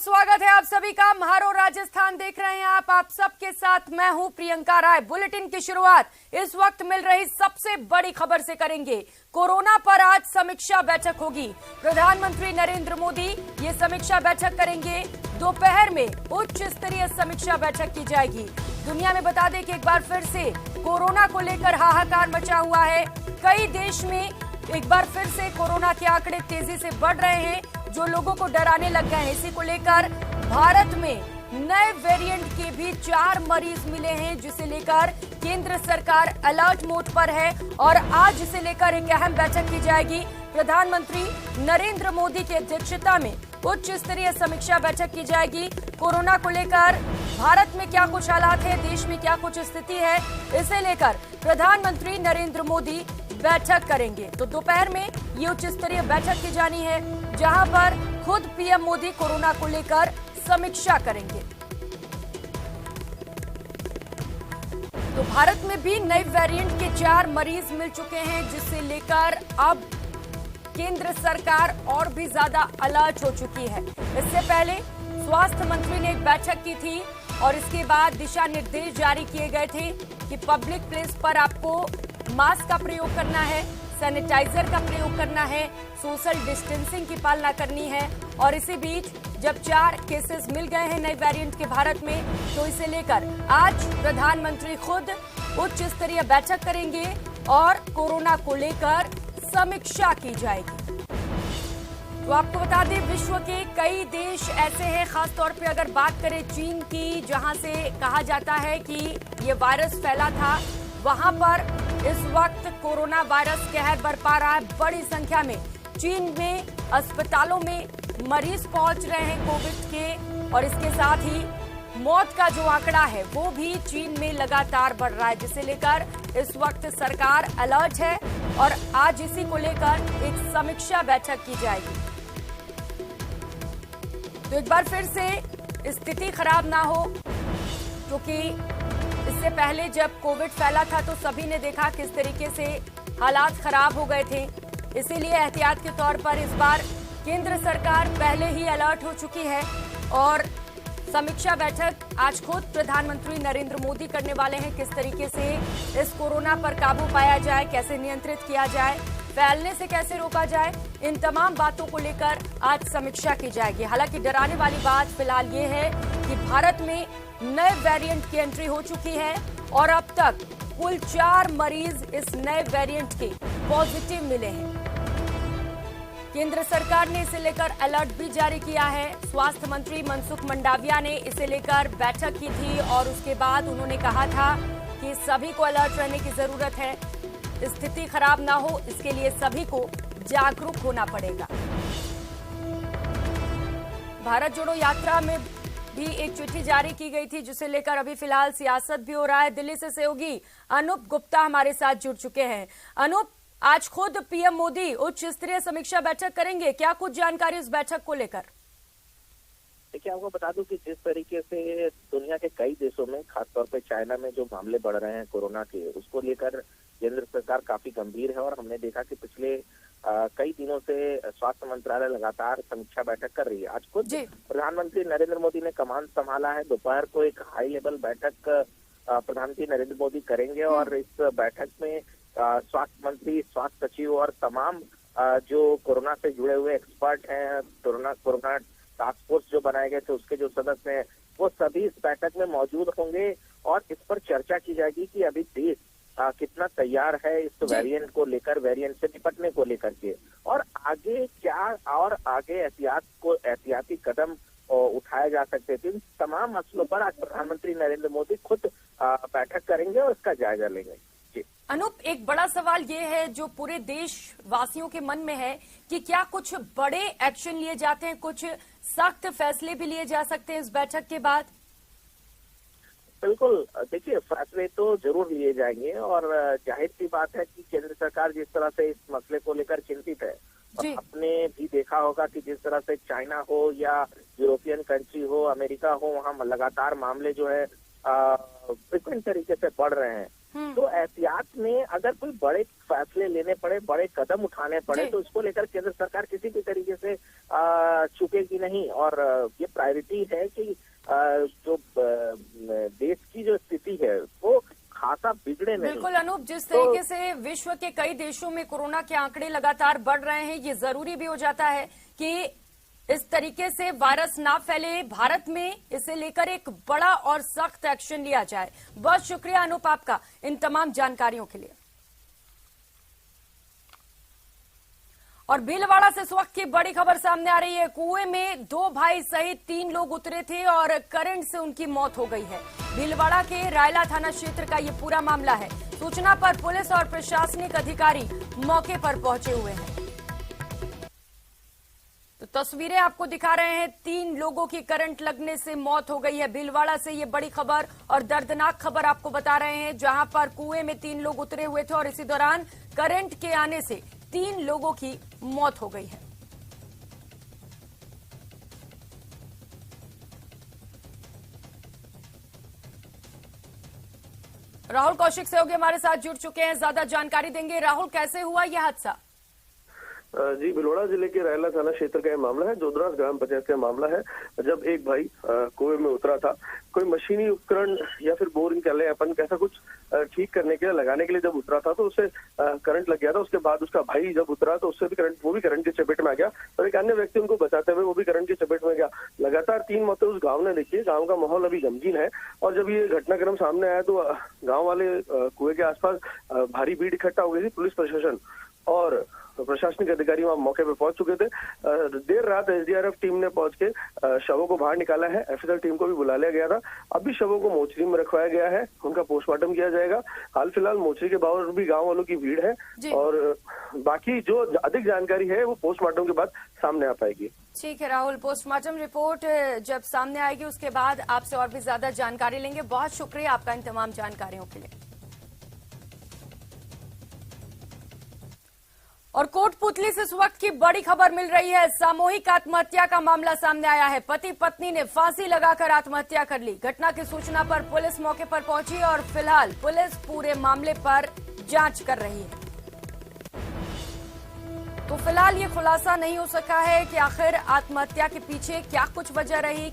स्वागत है आप सभी का। म्हारो राजस्थान देख रहे हैं आप सबके साथ मैं हूं प्रियंका राय। बुलेटिन की शुरुआत इस वक्त मिल रही सबसे बड़ी खबर से करेंगे। कोरोना पर आज समीक्षा बैठक होगी। प्रधानमंत्री नरेंद्र मोदी ये समीक्षा बैठक करेंगे। दोपहर में उच्च स्तरीय समीक्षा बैठक की जाएगी। दुनिया में बता दें कि एक बार फिर से कोरोना को लेकर हाहाकार मचा हुआ है। कई देश में एक बार फिर से कोरोना के आंकड़े तेजी से बढ़ रहे हैं, जो लोगों को डराने लग गए हैं। इसी को लेकर भारत में नए वेरिएंट के भी 4 मरीज मिले हैं, जिसे लेकर केंद्र सरकार अलर्ट मोड पर है और आज इसे लेकर एक अहम बैठक की जाएगी। प्रधानमंत्री नरेंद्र मोदी की अध्यक्षता में उच्च स्तरीय समीक्षा बैठक की जाएगी। कोरोना को लेकर भारत में क्या कुछ हालात है, देश में क्या कुछ स्थिति है, इसे लेकर प्रधानमंत्री नरेंद्र मोदी बैठक करेंगे। तो दोपहर में ये उच्च स्तरीय बैठक की जानी है, जहां पर खुद पीएम मोदी कोरोना को लेकर समीक्षा करेंगे। तो भारत में भी नए वेरिएंट के 4 मरीज मिल चुके हैं, जिससे लेकर अब केंद्र सरकार और भी ज्यादा अलर्ट हो चुकी है। इससे पहले स्वास्थ्य मंत्री ने एक बैठक की थी और इसके बाद दिशा निर्देश जारी किए गए थे कि पब्लिक प्लेस पर आपको मास्क का प्रयोग करना है, सैनिटाइजर का प्रयोग करना है, सोशल डिस्टेंसिंग की पालना करनी है। और इसी बीच जब 4 केसेस मिल गए हैं नए वेरिएंट के भारत में, तो इसे लेकर आज प्रधानमंत्री खुद उच्च स्तरीय बैठक करेंगे और कोरोना को लेकर समीक्षा की जाएगी। तो आपको बता दें, विश्व के कई देश ऐसे हैं, खासतौर पे अगर बात करें चीन की, जहां से कहा जाता है कि ये वायरस फैला था, वहां पर इस वक्त कोरोना वायरस कहर बरपा रहा है। बड़ी संख्या में चीन में अस्पतालों में मरीज पहुंच रहे हैं कोविड के, और इसके साथ ही मौत का जो आंकड़ा है वो भी चीन में लगातार बढ़ रहा है, जिसे लेकर इस वक्त सरकार अलर्ट है और आज इसी को लेकर एक समीक्षा बैठक की जाएगी। तो एक बार फिर से स्थिति खराब ना हो, क्योंकि इससे पहले जब कोविड फैला था तो सभी ने देखा किस तरीके से हालात खराब हो गए थे। इसीलिए एहतियात के तौर पर इस बार केंद्र सरकार पहले ही अलर्ट हो चुकी है और समीक्षा बैठक आज खुद प्रधानमंत्री नरेंद्र मोदी करने वाले हैं। किस तरीके से इस कोरोना पर काबू पाया जाए, कैसे नियंत्रित किया जाए, फैलने से कैसे रोका जाए, इन तमाम बातों को लेकर आज समीक्षा की जाएगी। हालांकि डराने वाली बात फिलहाल ये है कि भारत में नए वेरिएंट की एंट्री हो चुकी है और अब तक कुल 4 मरीज इस नए वेरिएंट के पॉजिटिव मिले हैं। केंद्र सरकार ने इसे लेकर अलर्ट भी जारी किया है। स्वास्थ्य मंत्री मनसुख मंडाविया ने इसे लेकर बैठक की थी और उसके बाद उन्होंने कहा था कि सभी को अलर्ट रहने की जरूरत है, स्थिति खराब ना हो, इसके लिए सभी को जागरूक होना पड़ेगा। भारत जोड़ो यात्रा में भी एक चिट्ठी जारी की गई थी, जिसे लेकर अभी फिलहाल सियासत भी हो रहा है। दिल्ली से सहयोगी अनूप गुप्ता हमारे साथ जुड़ चुके हैं। अनूप, आज खुद पीएम मोदी उच्च स्तरीय समीक्षा बैठक करेंगे, क्या कुछ जानकारी इस बैठक को लेकर? देखिए, आपको बता दूं कि जिस तरीके से दुनिया के कई देशों में, खासतौर पे चाइना में जो मामले बढ़ रहे हैं कोरोना के, उसको लेकर केंद्र सरकार काफी गंभीर है और हमने देखा कि पिछले कई दिनों से स्वास्थ्य मंत्रालय लगातार समीक्षा बैठक कर रही है। आज खुद प्रधानमंत्री नरेंद्र मोदी ने कमान संभाला है। दोपहर को एक हाई लेवल बैठक प्रधानमंत्री नरेंद्र मोदी करेंगे और इस बैठक में स्वास्थ्य मंत्री, स्वास्थ्य सचिव और तमाम जो कोरोना से जुड़े हुए एक्सपर्ट हैं, कोरोना टास्क फोर्स जो बनाए गए थे उसके जो सदस्य हैं, वो सभी इस बैठक में मौजूद होंगे और इस पर चर्चा की जाएगी कि अभी देश कितना तैयार है इस वेरिएंट को लेकर, वेरिएंट से निपटने को लेकर के, और आगे क्या और आगे एहतियाती कदम उठाया जा सकते थे। इन तमाम मसलों पर आज प्रधानमंत्री नरेंद्र मोदी खुद बैठक करेंगे और इसका जायजा लेंगे। अनूप, एक बड़ा सवाल ये है जो पूरे देश वासियों के मन में है कि क्या कुछ बड़े एक्शन लिए जाते हैं, कुछ सख्त फैसले भी लिए जा सकते हैं इस बैठक के बाद? बिल्कुल, देखिए, फैसले तो जरूर लिए जाएंगे और जाहिर सी बात है कि केंद्र सरकार जिस तरह से इस मसले को लेकर चिंतित है जी। आपने भी देखा होगा कि जिस तरह से चाइना हो या यूरोपियन कंट्री हो, अमेरिका हो, वहाँ लगातार मामले जो है फ्रिक्वेंट तरीके से बढ़ रहे हैं। तो एहतियात में अगर कोई बड़े फैसले लेने पड़े, बड़े कदम उठाने पड़े, तो इसको लेकर केंद्र सरकार किसी भी तरीके से चूकेगी नहीं। और ये प्रायोरिटी है कि जो देश की जो स्थिति है वो खासा बिगड़े नहीं। बिल्कुल अनूप, जिस तरीके से विश्व के कई देशों में कोरोना के आंकड़े लगातार बढ़ रहे हैं, ये जरूरी भी हो जाता है कि इस तरीके से वायरस ना फैले। भारत में इसे लेकर एक बड़ा और सख्त एक्शन लिया जाए। बहुत शुक्रिया अनूप आपका इन तमाम जानकारियों के लिए। और भीलवाड़ा से इस वक्त की बड़ी खबर सामने आ रही है। कुएं में 2 भाई सहित 3 लोग उतरे थे और करंट से उनकी मौत हो गई है। भीलवाड़ा के रायला थाना क्षेत्र का ये पूरा मामला है। सूचना पर पुलिस और प्रशासनिक अधिकारी मौके पर पहुंचे हुए हैं। तो तस्वीरें आपको दिखा रहे हैं, 3 लोगों की करंट लगने से मौत हो गई है। भीलवाड़ा से ये बड़ी खबर और दर्दनाक खबर आपको बता रहे हैं, जहां पर कुएं में 3 लोग उतरे हुए थे और इसी दौरान करंट के आने से 3 लोगों की मौत हो गई है। राहुल कौशिक सहयोगी हमारे साथ जुड़ चुके हैं, ज्यादा जानकारी देंगे। राहुल, कैसे हुआ यह हादसा? जी, भीलवाड़ा जिले के रायला थाना क्षेत्र का यह मामला है। जोधरास ग्राम पंचायत का मामला है। जब एक भाई कुएं में उतरा था, कोई मशीनी उपकरण या फिर बोरिंग कह लें अपन, कैसा कुछ ठीक करने के लिए, लगाने के लिए जब उतरा था तो उसे करंट लग गया था। उसके बाद उसका भाई जब उतरा तो उससे भी वो भी करंट की चपेट में आ गया और एक अन्य व्यक्ति उनको बचाते हुए वो भी करंट की चपेट में गया। लगातार 3 मौतें उस गाँव ने देखी। गाँव का माहौल अभी गमगीन है और जब ये घटनाक्रम सामने आया तो गाँव वाले कुएं के आसपास भारी भीड़ इकट्ठा हो गई थी। पुलिस प्रशासन और प्रशासनिक अधिकारी वहां मौके पर पहुंच चुके थे। देर रात एसडीआरएफ टीम ने पहुंच के शवों को बाहर निकाला है। एफएसएल टीम को भी बुला लिया गया था। अभी शवों को मोचरी में रखवाया गया है, उनका पोस्टमार्टम किया जाएगा। हाल फिलहाल मोचरी के बाहर भी गांव वालों की भीड़ है और बाकी जो अधिक जानकारी है वो पोस्टमार्टम के बाद सामने आ पाएगी। ठीक है राहुल, पोस्टमार्टम रिपोर्ट जब सामने आएगी उसके बाद आपसे और भी ज्यादा जानकारी लेंगे। बहुत शुक्रिया आपका इन तमाम जानकारियों के लिए। और कोटपुतली से इस वक्त की बड़ी खबर मिल रही है। सामूहिक आत्महत्या का मामला सामने आया है। पति पत्नी ने फांसी लगाकर आत्महत्या कर ली। घटना की सूचना पर पुलिस मौके पर पहुंची और फिलहाल पुलिस पूरे मामले पर जांच कर रही है। तो फिलहाल ये खुलासा नहीं हो सका है कि आखिर आत्महत्या के पीछे क्या कुछ वजह रही,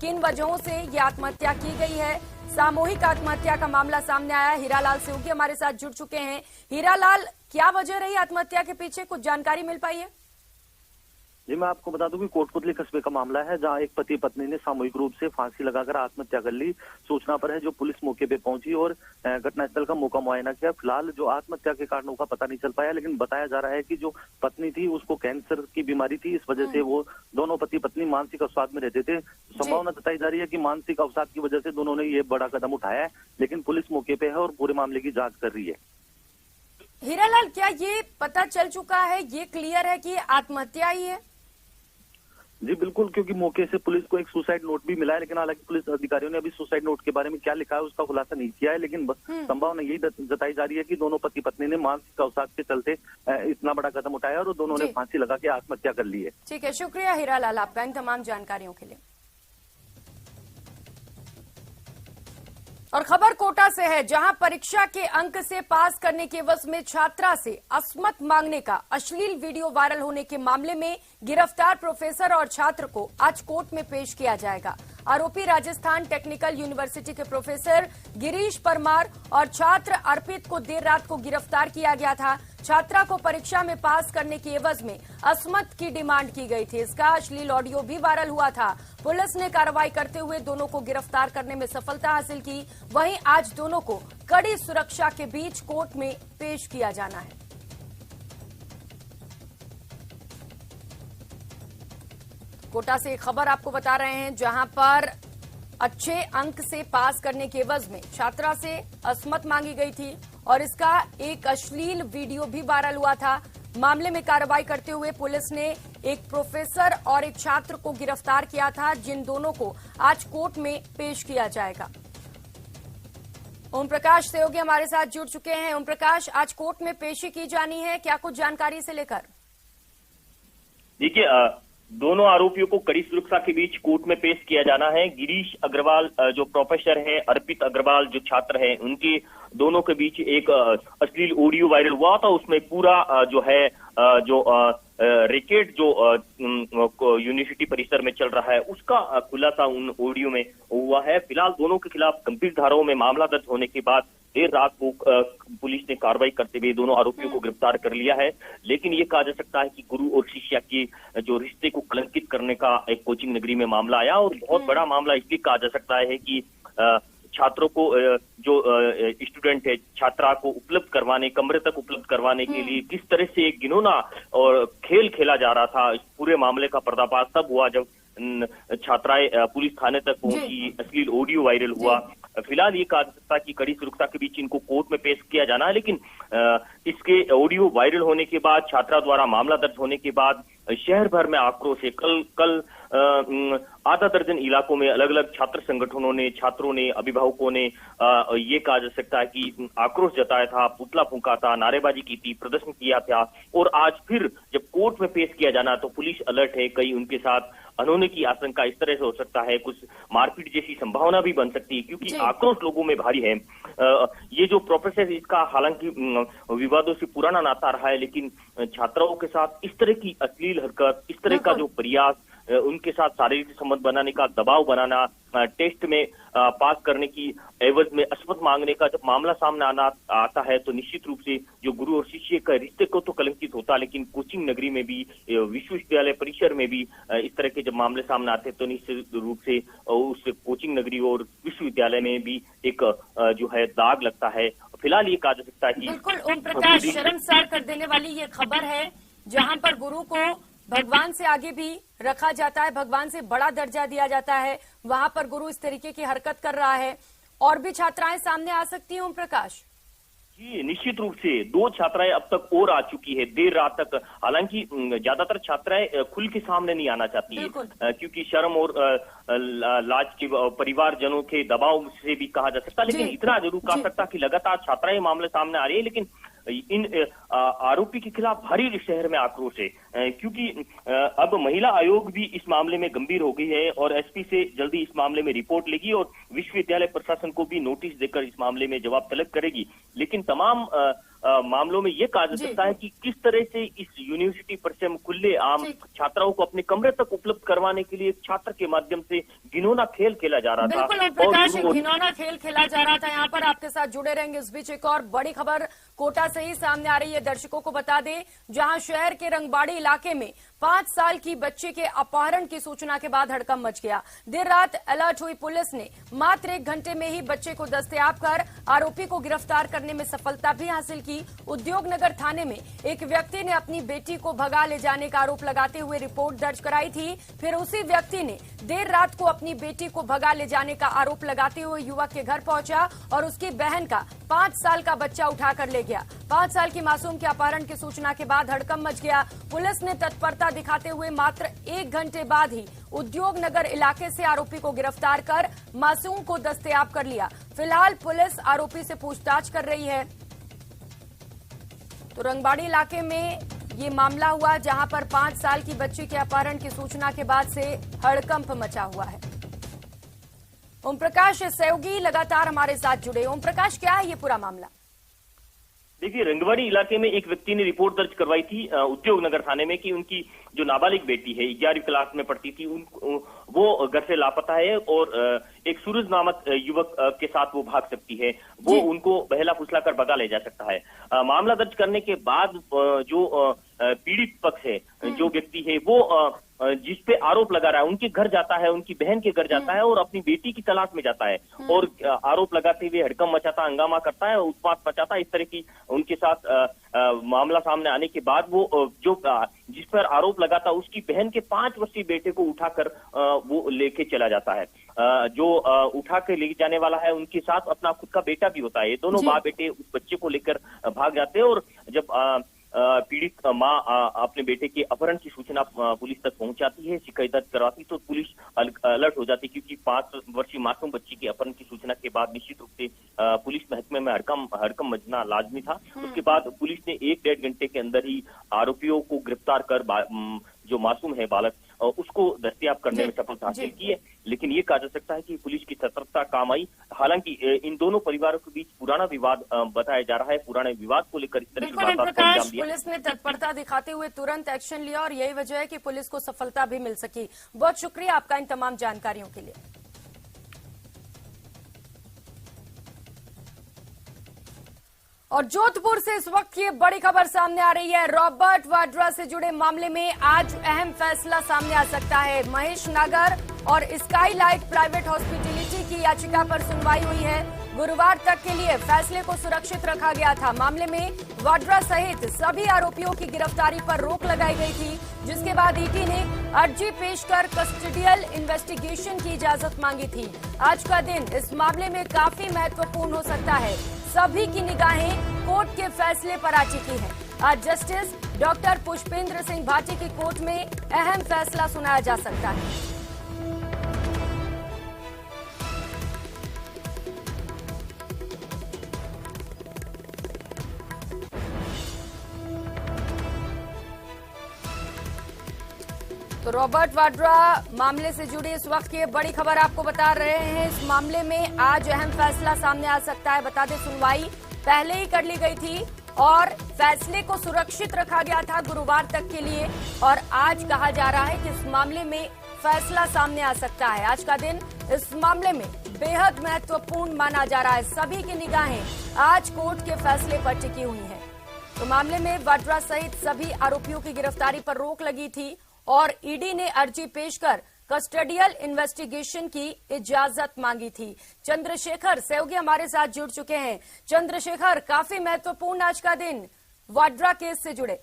किन वजहों से ये आत्महत्या की गई है। सामूहिक आत्महत्या का मामला सामने आया। हीरालाल सेवगी हमारे साथ जुड़ चुके हैं। हीरालाल, क्या वजह रही आत्महत्या के पीछे, कुछ जानकारी मिल पाई है? जी, मैं आपको बता दूं कि कोटपुतली कस्बे का मामला है, जहां एक पति पत्नी ने सामूहिक रूप से फांसी लगाकर आत्महत्या कर ली। सूचना पर है जो पुलिस मौके पे पहुंची और घटनास्थल का मौका मुआयना किया। फिलहाल जो आत्महत्या के कारणों का पता नहीं चल पाया, लेकिन बताया जा रहा है कि जो पत्नी थी उसको कैंसर की बीमारी थी। इस वजह से वो दोनों पति पत्नी मानसिक अवसाद में रहते थे। संभावना जताई जा रही है कि मानसिक अवसाद की वजह से दोनों ने ये बड़ा कदम उठाया है, लेकिन पुलिस मौके पे है और पूरे मामले की जांच कर रही है। हीरालाल, क्या ये पता चल चुका है, ये क्लियर है कि आत्महत्या ही है? जी बिल्कुल, क्योंकि मौके से पुलिस को एक सुसाइड नोट भी मिला है, लेकिन हालांकि पुलिस अधिकारियों ने अभी सुसाइड नोट के बारे में क्या लिखा है उसका खुलासा नहीं किया है। लेकिन संभावना यही जताई जा रही है कि दोनों पति पत्नी ने मानसिक अवसाद के चलते इतना बड़ा कदम उठाया और दोनों ने फांसी लगा के आत्महत्या कर ली है। ठीक है, शुक्रिया हीरालाल आपका इन तमाम जानकारियों के लिए। और खबर कोटा से है, जहां परीक्षा के अंक से पास करने के एवज में छात्रा से अस्मत मांगने का अश्लील वीडियो वायरल होने के मामले में गिरफ्तार प्रोफेसर और छात्र को आज कोर्ट में पेश किया जाएगा। आरोपी राजस्थान टेक्निकल यूनिवर्सिटी के प्रोफेसर गिरीश परमार और छात्र अर्पित को देर रात को गिरफ्तार किया गया था। छात्रा को परीक्षा में पास करने के एवज में अस्मत की डिमांड की गई थी। इसका अश्लील ऑडियो भी वायरल हुआ था। पुलिस ने कार्रवाई करते हुए दोनों को गिरफ्तार करने में सफलता हासिल की। वहीं आज दोनों को कड़ी सुरक्षा के बीच कोर्ट में पेश किया जाना है। कोटा से एक खबर आपको बता रहे हैं, जहां पर अच्छे अंक से पास करने के एवज में छात्रा से अस्मत मांगी गई थी और इसका एक अश्लील वीडियो भी वायरल हुआ था। मामले में कार्रवाई करते हुए पुलिस ने एक प्रोफेसर और एक छात्र को गिरफ्तार किया था, जिन दोनों को आज कोर्ट में पेश किया जाएगा। ओम प्रकाश सहयोगी हमारे साथ जुड़ चुके हैं। ओम प्रकाश, आज कोर्ट में पेशी की जानी है, क्या कुछ जानकारी से लेकर? देखिए, दोनों आरोपियों को कड़ी सुरक्षा के बीच कोर्ट में पेश किया जाना है। गिरीश अग्रवाल जो प्रोफेसर हैं, अर्पित अग्रवाल जो छात्र हैं, उनके दोनों के बीच एक अश्लील ऑडियो वायरल हुआ था। उसमें पूरा जो है रैकेट जो यूनिवर्सिटी परिसर में चल रहा है उसका खुलासा उन ऑडियो में हुआ है। फिलहाल दोनों के खिलाफ गंभीर धाराओं में मामला दर्ज होने के बाद देर रात को पुलिस ने कार्रवाई करते हुए दोनों आरोपियों को गिरफ्तार कर लिया है। लेकिन ये कहा जा सकता है कि गुरु और शिष्या के जो रिश्ते को कलंकित करने का एक कोचिंग नगरी में मामला आया, और बहुत बड़ा मामला इसलिए कहा जा सकता है कि छात्रों को जो स्टूडेंट है, छात्रा को उपलब्ध करवाने, कमरे तक उपलब्ध करवाने के लिए किस तरह से एक घिनौना और खेल खेला जा रहा था। इस पूरे मामले का पर्दाफाश तब हुआ जब छात्राएं पुलिस थाने तक पहुंची, अश्लील ऑडियो वायरल हुआ। फिलहाल ये कहा जा सकता है कि कड़ी सुरक्षा के बीच इनको कोर्ट में पेश किया जाना है। लेकिन इसके ऑडियो वायरल होने के बाद, छात्रा द्वारा मामला दर्ज होने के बाद शहर भर में आक्रोश है। कल आधा दर्जन इलाकों में अलग अलग छात्र संगठनों ने, छात्रों ने, अभिभावकों ने ये कहा जा सकता है कि आक्रोश जताया था, पुतला फूंका था, नारेबाजी की थी, प्रदर्शन किया था। और आज फिर जब कोर्ट में पेश किया जाना तो पुलिस अलर्ट है। कई उनके साथ अनहोने की आशंका इस तरह से हो सकता है, कुछ मारपीट जैसी संभावना भी बन सकती है, क्योंकि आक्रोश लोगों में भारी है। ये जो प्रोफेसर, इसका हालांकि विवादों से पुराना नाता रहा है, लेकिन छात्राओं के साथ इस तरह की अश्लील हरकत, इस तरह का जो प्रयास, उनके साथ शारीरिक संबंध बनाने का, दबाव बनाना, टेस्ट में पास करने की एवज में अशपथ मांगने का जब मामला सामने आता है तो निश्चित रूप से जो गुरु और शिष्य का रिश्ते को तो कलंकित होता है, लेकिन कोचिंग नगरी में भी, विश्वविद्यालय परिसर में भी इस तरह के जब मामले सामने आते हैं तो निश्चित रूप से उस कोचिंग नगरी और विश्वविद्यालय में भी एक जो है दाग लगता है। फिलहाल ये कहा जा सकता है कि बिल्कुल ओम प्रकाश, शर्मसार कर देने वाली ये खबर है, जहां पर गुरु को भगवान से आगे भी रखा जाता है, भगवान से बड़ा दर्जा दिया जाता है, वहां पर गुरु इस तरीके की हरकत कर रहा है। और भी छात्राएं सामने आ सकती हैं ओम प्रकाश? जी, निश्चित रूप से 2 छात्राएं अब तक और आ चुकी है देर रात तक। हालांकि ज्यादातर छात्राएं खुल के सामने नहीं आना चाहती है, क्योंकि शर्म और लाज के परिवारजनों के दबाव से भी कहा जा सकता है। लेकिन इतना जरूर कहा सकता कि लगातार छात्राएं मामले सामने आ रही है। लेकिन इन आरोपी के खिलाफ भारी शहर में आक्रोश है, क्योंकि अब महिला आयोग भी इस मामले में गंभीर हो गई है और एसपी से जल्दी इस मामले में रिपोर्ट लेगी और विश्वविद्यालय प्रशासन को भी नोटिस देकर इस मामले में जवाब तलब करेगी। लेकिन तमाम मामलों में ये कहा जा सकता है कि किस तरह से इस यूनिवर्सिटी परिसर में खुले आम छात्राओं को अपने कमरे तक उपलब्ध करवाने के लिए एक छात्र के माध्यम से घिनौना खेल खेला जा रहा था। बिल्कुल प्रकाश, घिनौना खेल खेला जा रहा था। यहाँ पर आपके साथ जुड़े रहेंगे। इस बीच एक और बड़ी खबर कोटा से ही सामने आ रही है, दर्शकों को बता दें, जहां शहर के रंगबाड़ी इलाके में 5 साल की बच्चे के अपहरण की सूचना के बाद हड़कंप मच गया। देर रात अलर्ट हुई पुलिस ने मात्र 1 घंटे में ही बच्चे को दस्तयाब कर आरोपी को गिरफ्तार करने में सफलता भी हासिल की। उद्योगनगर थाने में एक व्यक्ति ने अपनी बेटी को भगा ले जाने का आरोप लगाते हुए रिपोर्ट दर्ज कराई थी। फिर उसी व्यक्ति ने देर रात को अपनी बेटी को भगा ले जाने का आरोप लगाते हुए युवक के घर पहुंचा और उसकी बहन का 5 साल का बच्चा उठाकर ले गया। 5 साल की मासूम के अपहरण की सूचना के बाद हड़कंप मच गया। पुलिस ने तत्परता दिखाते हुए मात्र 1 घंटे बाद ही उद्योगनगर इलाके से आरोपी को गिरफ्तार कर मासूम को दस्तयाब कर लिया। फिलहाल पुलिस आरोपी से पूछताछ कर रही है। तो रंगबाड़ी इलाके में ये मामला हुआ, जहां पर 5 साल की बच्ची के अपहरण की सूचना के बाद से हड़कंप मचा हुआ है। ओम प्रकाश सहयोगी लगातार हमारे साथ जुड़े। ओम प्रकाश, क्या है ये पूरा मामला? देखिए, रंगवाड़ी इलाके में एक व्यक्ति ने रिपोर्ट दर्ज करवाई थी उद्योगनगर थाने में कि उनकी जो नाबालिग बेटी है, 11वीं क्लास में पढ़ती थी, वो घर से लापता है और एक सूरज नामक युवक के साथ वो भाग सकती है। वो उनको बहला फुसला कर भगा ले जा सकता है। मामला दर्ज करने के बाद जो पीड़ित पक्ष है, जो व्यक्ति है, वो जिस पे आरोप लगा रहा है उनके घर जाता है, उनकी बहन के घर जाता है और अपनी बेटी की तलाश में जाता है और आरोप लगाते हुए हड़कंप मचाता, हंगामा करता है, उत्पात मचाता है। इस तरह की उनके साथ मामला सामने आने के बाद वो जो जिस पर आरोप लगाता उसकी बहन के 5 वर्षीय बेटे को उठाकर वो लेके चला जाता है। जो उठा के ले जाने वाला है उनके साथ अपना खुद का बेटा भी होता है। ये दोनों माँ बेटे उस बच्चे को लेकर भाग जाते हैं और जब पीड़ित मां अपने बेटे के अपहरण की सूचना पुलिस तक पहुंचाती है, शिकायत दर्ज करवाती तो पुलिस अलर्ट हो जाती, क्योंकि 5 वर्षीय मासूम बच्ची के अपहरण की सूचना के बाद निश्चित रूप से पुलिस महकमे में हड़कंप मचना लाजमी था। उसके बाद पुलिस ने 1-1.5 घंटे के अंदर ही आरोपियों को गिरफ्तार कर जो मासूम है बालक उसको दस्तयाब करने में सफलता हासिल की है। लेकिन ये कहा जा सकता है कि पुलिस की सतर्कता काम आई। हालांकि इन दोनों परिवारों के बीच पुराना विवाद बताया जा रहा है। पुराने विवाद को लेकर इस तरह की वारदात को अंजाम दिया। पुलिस ने तत्परता दिखाते हुए तुरंत एक्शन लिया और यही वजह है कि पुलिस को सफलता भी मिल सकी। बहुत शुक्रिया आपका इन तमाम जानकारियों के लिए। और जोधपुर से इस वक्त की बड़ी खबर सामने आ रही है। रॉबर्ट वाड्रा से जुड़े मामले में आज अहम फैसला सामने आ सकता है। महेश नागर और स्काईलाइट प्राइवेट हॉस्पिटैलिटी की याचिका पर सुनवाई हुई है। गुरुवार तक के लिए फैसले को सुरक्षित रखा गया था। मामले में वाड्रा सहित सभी आरोपियों की गिरफ्तारी पर रोक लगाई गई थी, जिसके बाद ईडी ने अर्जी पेश कर कस्टोडियल इन्वेस्टिगेशन की इजाजत मांगी थी। आज का दिन इस मामले में काफी महत्वपूर्ण हो सकता है। सभी की निगाहें कोर्ट के फैसले पर आ चुकी हैं। आज जस्टिस डॉक्टर पुष्पेंद्र सिंह भाटी की कोर्ट में अहम फैसला सुनाया जा सकता है। तो रॉबर्ट वाड्रा मामले से जुड़ी इस वक्त की बड़ी खबर आपको बता रहे हैं। इस मामले में आज अहम फैसला सामने आ सकता है। बता दें, सुनवाई पहले ही कर ली गई थी और फैसले को सुरक्षित रखा गया था गुरुवार तक के लिए, और आज कहा जा रहा है कि इस मामले में फैसला सामने आ सकता है। आज का दिन इस मामले में बेहद महत्वपूर्ण माना जा रहा है। सभी की निगाहें आज कोर्ट के फैसले पर टिकी हुई हैं। तो मामले में वाड्रा सहित सभी आरोपियों की गिरफ्तारी पर रोक लगी थी और ईडी ने अर्जी पेश कर कस्टोडियल इन्वेस्टिगेशन की इजाजत मांगी थी। चंद्रशेखर सेवगी हमारे साथ जुड़ चुके हैं। चंद्रशेखर, काफी महत्वपूर्ण आज का दिन वाड्रा केस से जुड़े।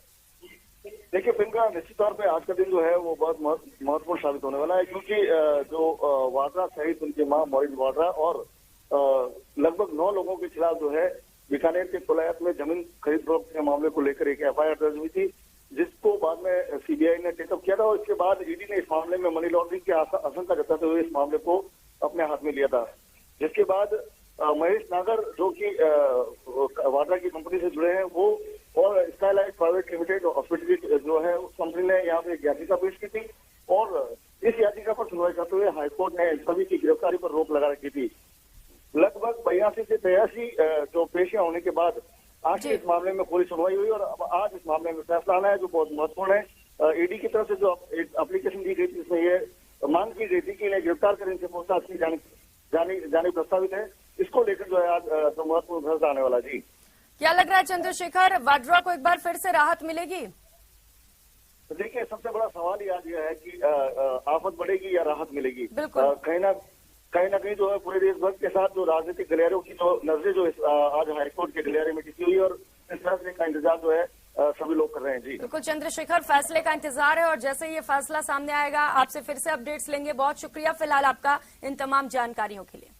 देखिए प्रियंका, निश्चित तौर पे आज का दिन जो है वो बहुत महत्वपूर्ण साबित होने वाला है, क्योंकि जो वाड्रा सहित उनके मां मॉरिस वाड्रा और लगभग 9 लोगों के खिलाफ जो है बीकानेर के कोलायत में जमीन खरीद फरोख्त के मामले को लेकर एक एफआईआर दर्ज हुई थी, जिसको बाद में सीबीआई ने टेकअप किया था और इसके बाद ईडी ने इस मामले में मनी लॉन्ड्रिंग की आशंका जताते हुए इस मामले को अपने हाथ में लिया था। जिसके बाद महेश नागर, जो कि वाड्रा की कंपनी से जुड़े हैं, वो और स्काईलाइट प्राइवेट लिमिटेड हॉस्पिटल जो है उस कंपनी ने यहाँ पे एक याचिका पेश की थी और इस याचिका पर सुनवाई करते हुए हाईकोर्ट ने सभी की गिरफ्तारी पर रोक लगा रखी थी। लगभग 82 से 83 जो पेशियां होने के बाद आज इस मामले में पूरी सुनवाई हुई और अब आज इस मामले में फैसला आना है, जो बहुत महत्वपूर्ण है। ईडी की तरफ से जो एक एप्लीकेशन दी गई थी, इसमें ये मांग की गई थी कि इन्हें गिरफ्तार कर इनसे पूछताछ की जानी प्रस्तावित है। इसको लेकर जो है आज तो महत्वपूर्ण फैसला आने वाला। जी, क्या लग रहा है चंद्रशेखर, वाड्रा को एक बार फिर से राहत मिलेगी? देखिए, सबसे बड़ा सवाल ही आज यह है कि आफत बढ़ेगी या राहत मिलेगी। कहीं ना कहीं जो है पूरे देशभर के साथ जो राजनीतिक गलियारों की जो नजरें जो आज हाईकोर्ट के गलियारे में टिकी हुई और इस फैसले का इंतजार जो है सभी लोग कर रहे हैं। जी बिल्कुल चंद्रशेखर, फैसले का इंतजार है और जैसे ये फैसला सामने आएगा आपसे फिर से अपडेट्स लेंगे। बहुत शुक्रिया फिलहाल आपका इन तमाम जानकारियों के लिए।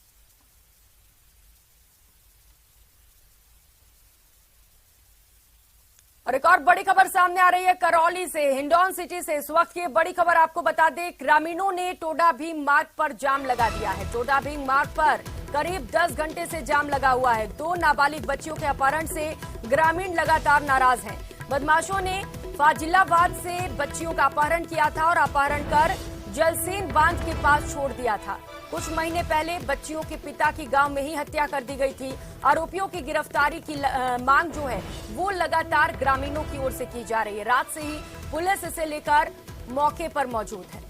और एक और बड़ी खबर सामने आ रही है करौली से, हिंडौन सिटी से। इस वक्त की बड़ी खबर आपको बता दें, ग्रामीणों ने टोडा भीम मार्ग पर जाम लगा दिया है। टोडा भीम मार्ग पर करीब 10 घंटे से जाम लगा हुआ है। 2 नाबालिग बच्चियों के अपहरण से ग्रामीण लगातार नाराज हैं। बदमाशों ने फाजिलाबाद से बच्चियों का अपहरण किया था और अपहरण कर जलसीन बांध के पास छोड़ दिया था। कुछ महीने पहले बच्चियों के पिता की गांव में ही हत्या कर दी गई थी। आरोपियों की गिरफ्तारी की मांग जो है वो लगातार ग्रामीणों की ओर से की जा रही है। रात से ही पुलिस इसे लेकर मौके पर मौजूद है।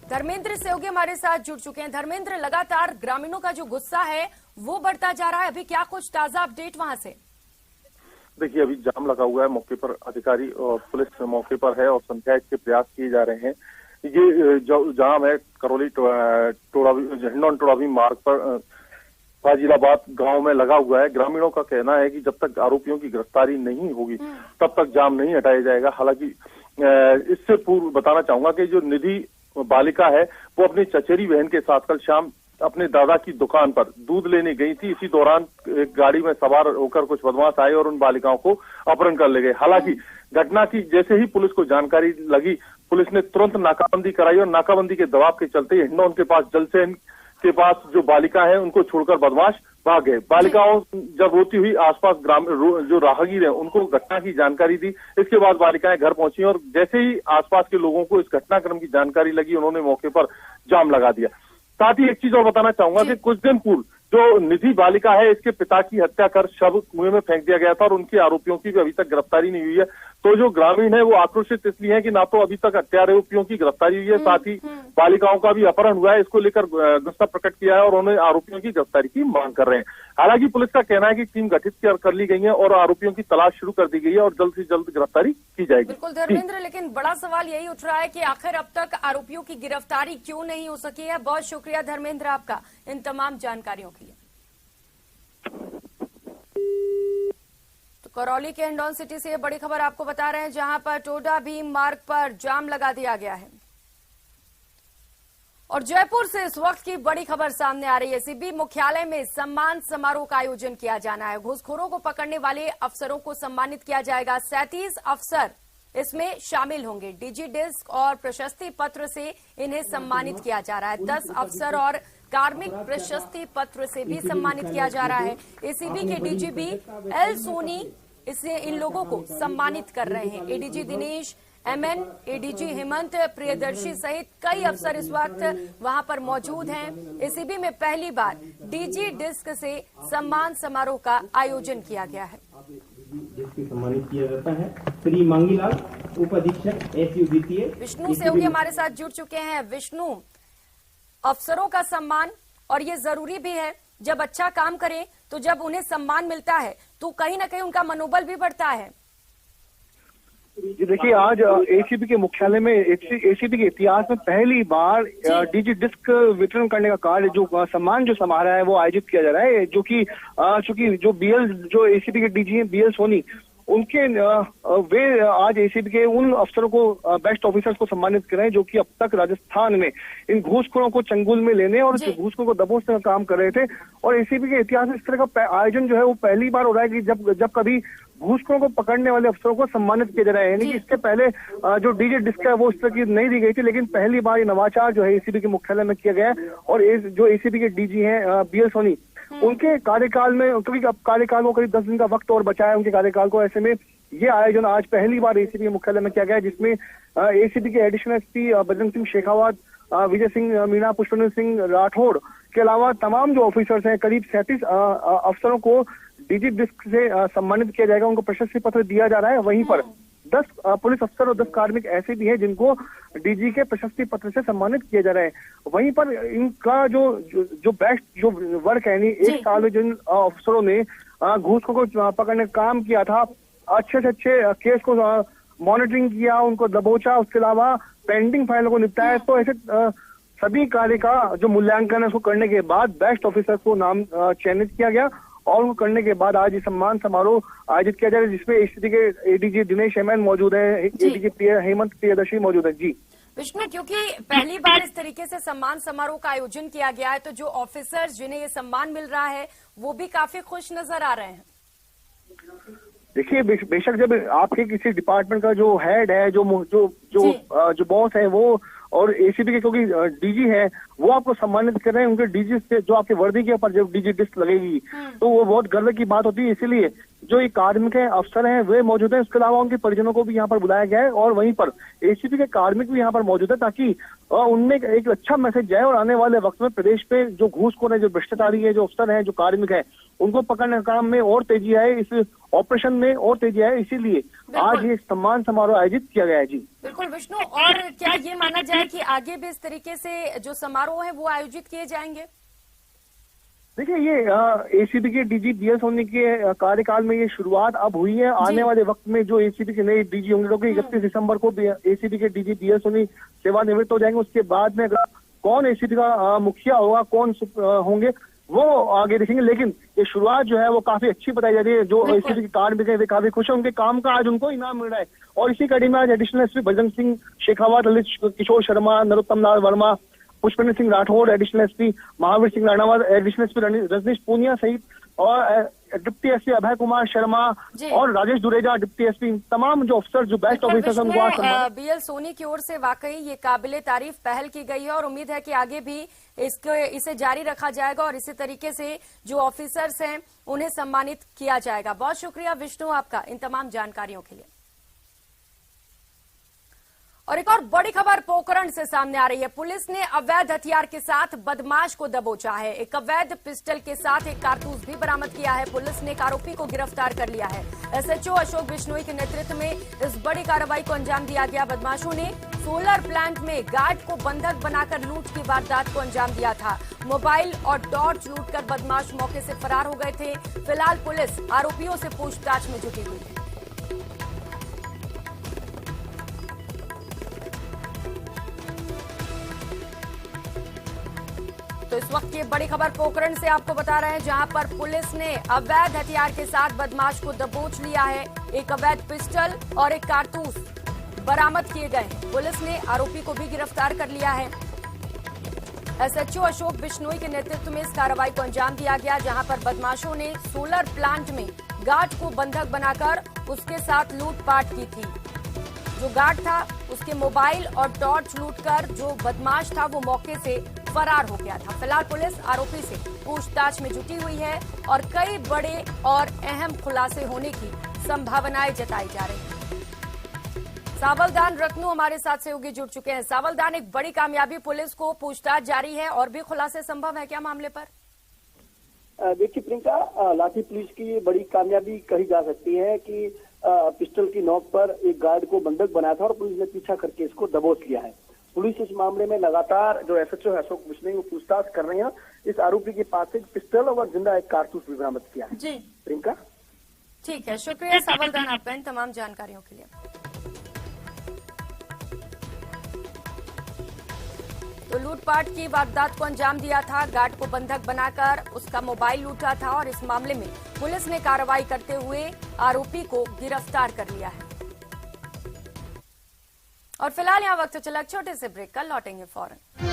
धर्मेंद्र सेवगी हमारे साथ जुड़ चुके हैं। धर्मेंद्र, लगातार ग्रामीणों का जो गुस्सा है वो बढ़ता जा रहा है, अभी क्या कुछ ताजा अपडेट वहां से? देखिए, अभी जाम लगा हुआ है, मौके पर अधिकारी और पुलिस मौके पर है और समझाइश के प्रयास किए जा रहे हैं। ये जो जाम है करौली हिंडौन टोडा भीम मार्ग पर फाजिलाबाद गांव में लगा हुआ है। ग्रामीणों का कहना है कि जब तक आरोपियों की गिरफ्तारी नहीं होगी तब तक जाम नहीं हटाया जाएगा। हालांकि इससे पूर्व बताना चाहूंगा कि जो निधि बालिका है वो अपनी चचेरी बहन के साथ कल शाम अपने दादा की दुकान पर दूध लेने गई थी। इसी दौरान एक गाड़ी में सवार होकर कुछ बदमाश आए और उन बालिकाओं को अपहरण कर ले गए। हालांकि घटना की जैसे ही पुलिस को जानकारी लगी, पुलिस ने तुरंत नाकाबंदी कराई और नाकाबंदी के दबाव के चलते हिंडौन के पास जलसेन के पास जो बालिका है उनको छोड़कर बदमाश भाग गए। बालिकाओं जब रोती हुई आसपास जो राहगीर है उनको घटना की जानकारी दी। इसके बाद बालिकाएं घर पहुंची और जैसे ही आसपास के लोगों को इस घटनाक्रम की जानकारी लगी, उन्होंने मौके पर जाम लगा दिया। साथ ही एक चीज और बताना चाहूंगा कि कुछ दिन पूर्व जो निधि बालिका है, इसके पिता की हत्या कर शव कुएं में फेंक दिया गया था और उनके आरोपियों की भी अभी तक गिरफ्तारी नहीं हुई है। तो जो ग्रामीण है वो आक्रोशित इसलिए है कि ना तो अभी तक हत्या आरोपियों की गिरफ्तारी हुई है, साथ ही बालिकाओं का भी अपहरण हुआ है। इसको लेकर गुस्सा प्रकट किया है और उन्होंने आरोपियों की गिरफ्तारी की मांग कर रहे हैं। हालांकि पुलिस का कहना है कि टीम गठित कर ली गई है और आरोपियों की तलाश शुरू कर दी गई है और जल्द से जल्द गिरफ्तारी की जाएगी। बिल्कुल धर्मेंद्र, लेकिन बड़ा सवाल यही उठ रहा है कि आखिर अब तक आरोपियों की गिरफ्तारी क्यों नहीं हो सकी है। बहुत शुक्रिया धर्मेंद्र आपका इन तमाम जानकारियों के लिए। करौली के हिंडौन सिटी से ये बड़ी खबर आपको बता रहे हैं, जहां पर टोडा भीम मार्ग पर जाम लगा दिया गया है। और जयपुर से इस वक्त की बड़ी खबर सामने आ रही है। एसीबी मुख्यालय में सम्मान समारोह का आयोजन किया जाना है। घूसखोरों को पकड़ने वाले अफसरों को सम्मानित किया जाएगा। 37 अफसर इसमें शामिल होंगे। डीजी डिस्क और प्रशस्ति पत्र से इन्हें सम्मानित किया जा रहा है। 10 अफसर और कार्मिक प्रशस्ति पत्र से भी सम्मानित किया जा रहा है। एसीबी के डीजीपी एल सोनी इसे इन लोगों को सम्मानित कर रहे हैं। ADG Dinesh, M N, ADG Hemant Priyadarshi सहित कई अफसर इस वक्त वहां पर मौजूद हैं। एसीबी में पहली बार डीजी डिस्क से सम्मान समारोह का आयोजन किया गया है। जिसकी सम्मानित किया जाता है श्री मांगीलाल, उप अधीक्षक एसयू द्वितीय। विष्णु सेवगी हमारे साथ जुड़ चुके हैं। विष्णु, अफसरों का सम्मान, और ये जरूरी भी है, जब अच्छा काम करें तो जब उन्हें सम्मान मिलता है तो कहीं ना कहीं उनका मनोबल भी बढ़ता है। जी देखिए, आज एसीबी के मुख्यालय में एसीबी के इतिहास में पहली बार डीजी डिस्क वितरण करने का कार्य, जो सम्मान जो समारोह है वो आयोजित किया जा रहा है। जो कि चूंकि जो एसीबी के डीजी हैं बीएल सोनी, उनके वे आज एसीबी के उन अफसरों को, बेस्ट ऑफिसर्स को सम्मानित कर रहे हैं जो कि अब तक राजस्थान में इन घूसखोरों को चंगुल में लेने और घूसखोरों को दबोचने का काम कर रहे थे। और एसीबी के इतिहास में इस तरह का आयोजन जो है वो पहली बार हो रहा है कि जब कभी घूसखोरों को पकड़ने वाले अफसरों को सम्मानित किया जा रहा है। यानी कि इसके पहले जो डीजी डिस्क है वो इस तरह की नहीं दी गई थी, लेकिन पहली बार ये नवाचार जो है एसीबी के मुख्यालय में किया गया है। और जो एसीबी के डीजी हैं बीएल सोनी, उनके कार्यकाल में, क्योंकि अब कार्यकाल को करीब 10 दिन का वक्त और बचा है उनके कार्यकाल को, ऐसे में ये आयोजन आज पहली बार एसीबी मुख्यालय में किया गया है, जिसमें एसीबी के एडिशनल एसपी बजरंग सिंह शेखावत, विजय सिंह मीणा, पुष्पेंद्र सिंह राठौड़ के अलावा तमाम जो ऑफिसर्स हैं, करीब 37 अफसरों को डीजी डिस्क से सम्मानित किया जाएगा। उनको प्रशस्ति पत्र दिया जा रहा है। वहीं पर 10 पुलिस अफसर और 10 कार्मिक ऐसे भी हैं जिनको डीजी के प्रशस्ति पत्र से सम्मानित किया जा रहा है। वहीं पर इनका जो बेस्ट जो वर्क है, यानी एक साल में जिन अफसरों ने घूसखोरों को पकड़ने का काम किया था, अच्छे से अच्छे केस को मॉनिटरिंग किया, उनको दबोचा, उसके अलावा पेंडिंग फाइलों को निपटाया, तो ऐसे सभी कार्य का जो मूल्यांकन है उसको करने के बाद बेस्ट ऑफिसर को नाम चयनित किया गया और उनको करने के बाद आज ये सम्मान समारोह आयोजित किया जाएगा, जिसमें एसीबी के एडीजी दिनेश एमएन मौजूद है, एडीजी हेमंत प्रियदर्शी मौजूद है। जी विष्णु, क्योंकि पहली बार इस तरीके से सम्मान समारोह का आयोजन किया गया है, तो जो ऑफिसर्स जिन्हें ये सम्मान मिल रहा है वो भी काफी खुश नजर आ रहे हैं। देखिए, बेशक जब आपके किसी डिपार्टमेंट का जो हेड है, जो बॉस है वो, और एसीबी के क्योंकि डीजी है वो आपको सम्मानित कर रहे हैं, उनके डीजी से जो आपके वर्दी के ऊपर जब डीजी डिस्क लगेगी तो वो बहुत गर्व की बात होती है। इसीलिए जो ये कार्मिक है, अफसर हैं, वे मौजूद हैं। इसके अलावा उनके परिजनों को भी यहाँ पर बुलाया गया है और वहीं पर एसीबी के कार्मिक भी यहाँ पर मौजूद है, ताकि उनमें एक अच्छा मैसेज जाए और आने वाले वक्त में प्रदेश पे जो घूसखोर है, जो भ्रष्टाचारी है, जो अफसर है, जो कार्मिक है, उनको पकड़ने का काम में और तेजी आए, इस ऑपरेशन में और तेजी आए। इसीलिए आज ये सम्मान समारोह आयोजित किया गया है। जी बिल्कुल विष्णु, और क्या ये माना जाए कि आगे भी इस तरीके से जो समारोह है वो आयोजित किए जाएंगे? देखिए, ये एसीबी के डीजी बीएल सोनी के कार्यकाल में ये शुरुआत अब हुई है। आने वाले वक्त में जो एसीबी के नए डीजी होंगे, क्योंकि 31 दिसंबर को एसीबी के डीजी बीएल सोनी सेवानिवृत्त हो जाएंगे, उसके बाद में कौन एसीबी का मुखिया होगा, कौन होंगे, वो आगे देखेंगे। लेकिन ये शुरुआत जो है वो काफी अच्छी बताई जा रही है। जो एसीबी के कार्मिक है वे काफी खुश है, उनके काम का आज उनको इनाम मिल रहा है। और इसी कड़ी में आज additional SP Bajrang Singh Shekhawat, Lalit Kishore Sharma, Narottam Lal Verma, Pushpendra Singh Rathore, additional SP Mahavir Singh Ranawat, additional SP Rajneesh Punia सहित और डिप्टी एसपी अभय कुमार शर्मा और राजेश दुरेजा, डिप्टी एसपी, तमाम जो अफसर, जो बेस्ट ऑफिसर्स हैं, बीएल सोनी की ओर से वाकई ये काबिले तारीफ पहल की गई है और उम्मीद है कि आगे भी इसे जारी रखा जाएगा और इसी तरीके से जो ऑफिसर्स हैं उन्हें सम्मानित किया जाएगा। बहुत शुक्रिया विष्णु आपका इन तमाम जानकारियों के लिए। और एक और बड़ी खबर पोखरण से सामने आ रही है। पुलिस ने अवैध हथियार के साथ बदमाश को दबोचा है। एक अवैध पिस्टल के साथ एक कारतूस भी बरामद किया है। पुलिस ने एक आरोपी को गिरफ्तार कर लिया है। एसएचओ अशोक बिश्नोई के नेतृत्व में इस बड़ी कार्रवाई को अंजाम दिया गया। बदमाशों ने सोलर प्लांट में गार्ड को बंधक बनाकर लूट की वारदात को अंजाम दिया था। मोबाइल और टॉर्च लूटकर बदमाश मौके से फरार हो गए थे। फिलहाल पुलिस आरोपियों से पूछताछ में जुटी हुई है। तो इस वक्त की बड़ी खबर पोखरण से आपको बता रहे हैं, जहां पर पुलिस ने अवैध हथियार के साथ बदमाश को दबोच लिया है। एक अवैध पिस्टल और एक कारतूस बरामद किए गए हैं। पुलिस ने आरोपी को भी गिरफ्तार कर लिया है। एसएचओ अशोक बिश्नोई के नेतृत्व में इस कार्रवाई को अंजाम दिया गया, जहां पर बदमाशों ने सोलर प्लांट में गार्ड को बंधक बनाकर उसके साथ लूटपाट की थी। जो गार्ड था उसके मोबाइल और टॉर्च लूटकर जो बदमाश था वो मौके से फरार हो गया था। फिलहाल पुलिस आरोपी से पूछताछ में जुटी हुई है और कई बड़े और अहम खुलासे होने की संभावनाएं जताई जा रही है। सावलदान रत्नू हमारे साथ सहयोगी जुड़ चुके हैं। सावलदान, एक बड़ी कामयाबी, पुलिस को पूछताछ जारी है और भी खुलासे संभव है क्या मामले पर? देखिए प्रियंका, लाठी पुलिस की ये बड़ी कामयाबी कही जा सकती है कि पिस्टल की नोक पर एक गार्ड को बंधक बनाया था और पुलिस ने पीछा करके इसको दबोच लिया है। पुलिस इस मामले में लगातार जो एसएचओ अशोक बिश्नोई वो पूछताछ कर रहे हैं। इस आरोपी के पास से एक पिस्टल और जिंदा एक कारतूस भी बरामद किया है। जी प्रियंका, ठीक है, शुक्रिया सावलदान आपका इन तमाम जानकारियों के लिए। तो लूटपाट की वारदात को अंजाम दिया था, गार्ड को बंधक बनाकर उसका मोबाइल लूटा था और इस मामले में पुलिस ने कार्रवाई करते हुए आरोपी को गिरफ्तार कर लिया है। और फिलहाल यहाँ वक्त चला छोटे से ब्रेक का, लौटेंगे फौरन।